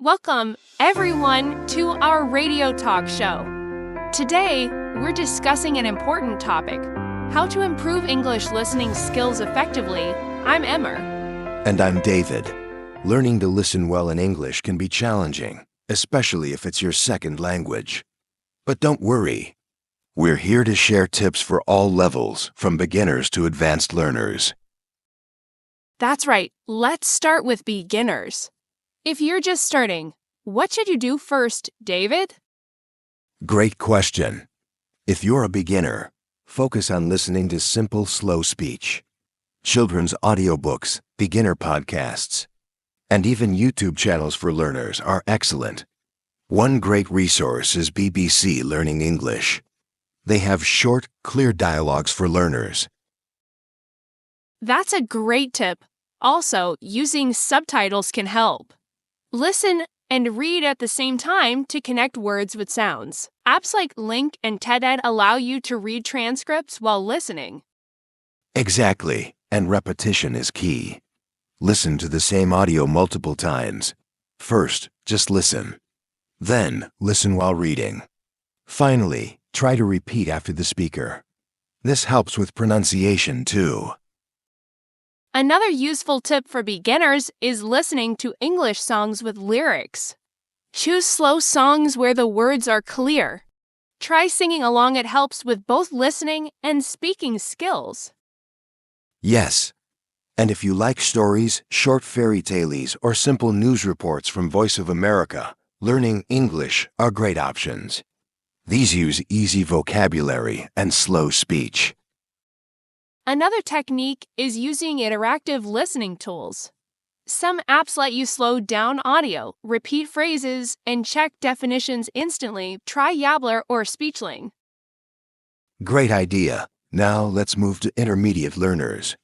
Welcome, everyone, to our radio talk show. Today, we're discussing an important topic, how to improve English listening skills effectively. I'm Emmer. And I'm David. Learning to listen well in English can be challenging, especially if it's your second language. But don't worry. We're here to share tips for all levels, from beginners to advanced learners. That's right. Let's start with beginners. If you're just starting, what should you do first, David? Great question. If you're a beginner, focus on listening to simple, slow speech. Children's audiobooks, beginner podcasts, and even YouTube channels for learners are excellent. One great resource is BBC Learning English. They have short, clear dialogues for learners. That's a great tip. Also, using subtitles can help. Listen and read at the same time to connect words with sounds. Apps like Link and TED-Ed allow you to read transcripts while listening. Exactly, and repetition is key. Listen to the same audio multiple times. First, just listen. Then, listen while reading. Finally, try to repeat after the speaker. This helps with pronunciation too. Another useful tip for beginners is listening to English songs with lyrics. Choose slow songs where the words are clear. Try singing along. It helps with both listening and speaking skills. Yes. And if you like stories, short fairy tales, or simple news reports from Voice of America, learning English are great options. These use easy vocabulary and slow speech. Another technique is using interactive listening tools. Some apps let you slow down audio, repeat phrases, and check definitions instantly. Try Yabbler or Speechling. Great idea. Now let's move to intermediate learners.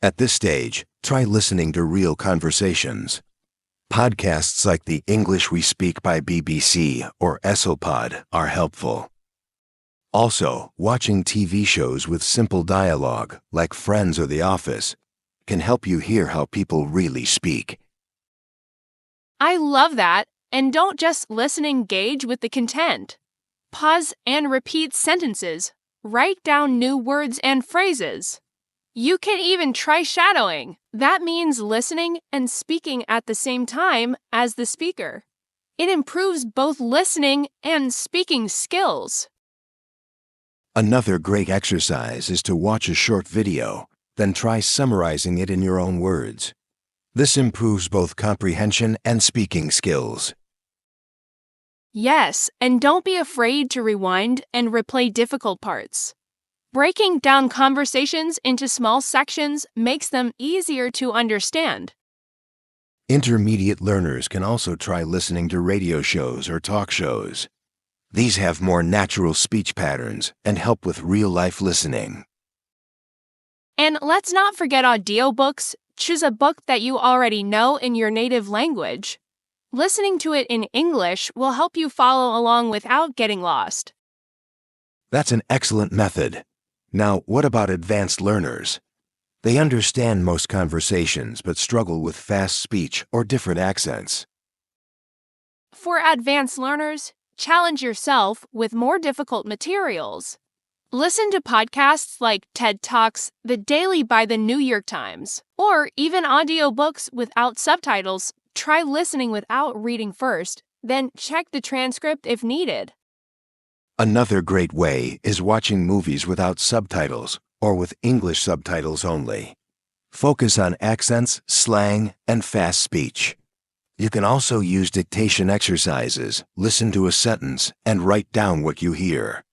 At this stage, try listening to real conversations. Podcasts like The English We Speak by BBC or ESOPod are helpful. Also, watching TV shows with simple dialogue, like Friends or The Office, can help you hear how people really speak. I love that. And don't just listen, engage with the content. Pause and repeat sentences. Write down new words and phrases. You can even try shadowing. That means listening and speaking at the same time as the speaker. It improves both listening and speaking skills. Another great exercise is to watch a short video, then try summarizing it in your own words. This improves both comprehension and speaking skills. Yes, and don't be afraid to rewind and replay difficult parts. Breaking down conversations into small sections makes them easier to understand. Intermediate learners can also try listening to radio shows or talk shows. These have more natural speech patterns and help with real-life listening. And let's not forget audiobooks. Choose a book that you already know in your native language. Listening to it in English will help you follow along without getting lost. That's an excellent method. Now, what about advanced learners? They understand most conversations but struggle with fast speech or different accents. For advanced learners, challenge yourself with more difficult materials. Listen to podcasts like TED Talks, The Daily by the New York Times, or even audiobooks without subtitles. Try listening without reading first, then check the transcript if needed. Another great way is watching movies without subtitles or with English subtitles only. Focus on accents, slang, and fast speech. You can also use dictation exercises, listen to a sentence, and write down what you hear.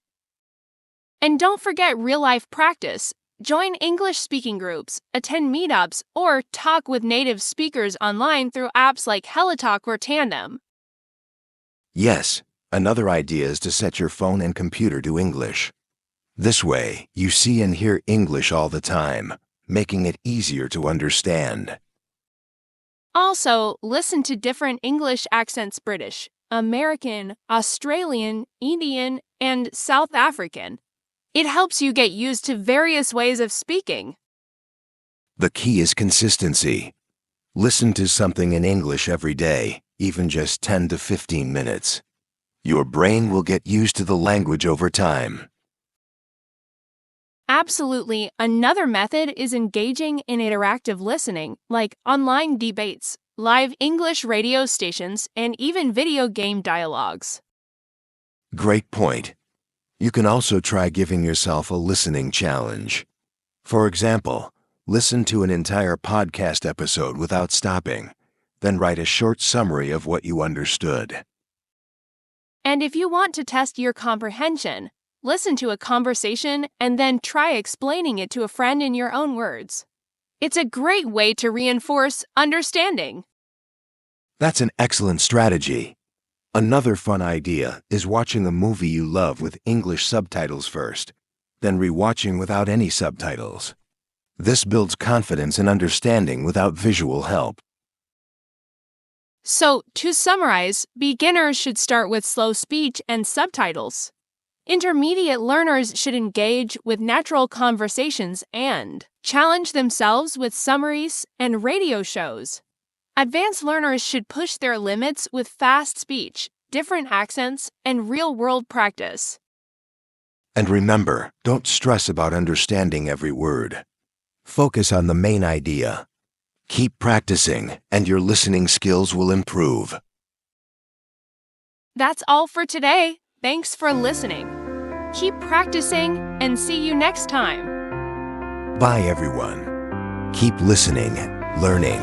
And don't forget real-life practice. Join English speaking groups, attend meetups, or talk with native speakers online through apps like HelloTalk or Tandem. Yes, another idea is to set your phone and computer to English. This way, you see and hear English all the time, making it easier to understand. Also, listen to different English accents: British, American, Australian, Indian, and South African. It helps you get used to various ways of speaking. The key is consistency. Listen to something in English every day, even just 10 to 15 minutes. Your brain will get used to the language over time. Absolutely. Another method is engaging in interactive listening, like online debates, live English radio stations, and even video game dialogues. Great point. You can also try giving yourself a listening challenge. For example, listen to an entire podcast episode without stopping, then write a short summary of what you understood. And if you want to test your comprehension, listen to a conversation and then try explaining it to a friend in your own words. It's a great way to reinforce understanding. That's an excellent strategy. Another fun idea is watching a movie you love with English subtitles first, then rewatching without any subtitles. This builds confidence and understanding without visual help. So, to summarize, beginners should start with slow speech and subtitles. Intermediate learners should engage with natural conversations and challenge themselves with summaries and radio shows. Advanced learners should push their limits with fast speech, different accents, and real-world practice. And remember, don't stress about understanding every word. Focus on the main idea. Keep practicing, and your listening skills will improve. That's all for today. Thanks for listening. Keep practicing and see you next time. Bye, everyone. Keep listening, learning,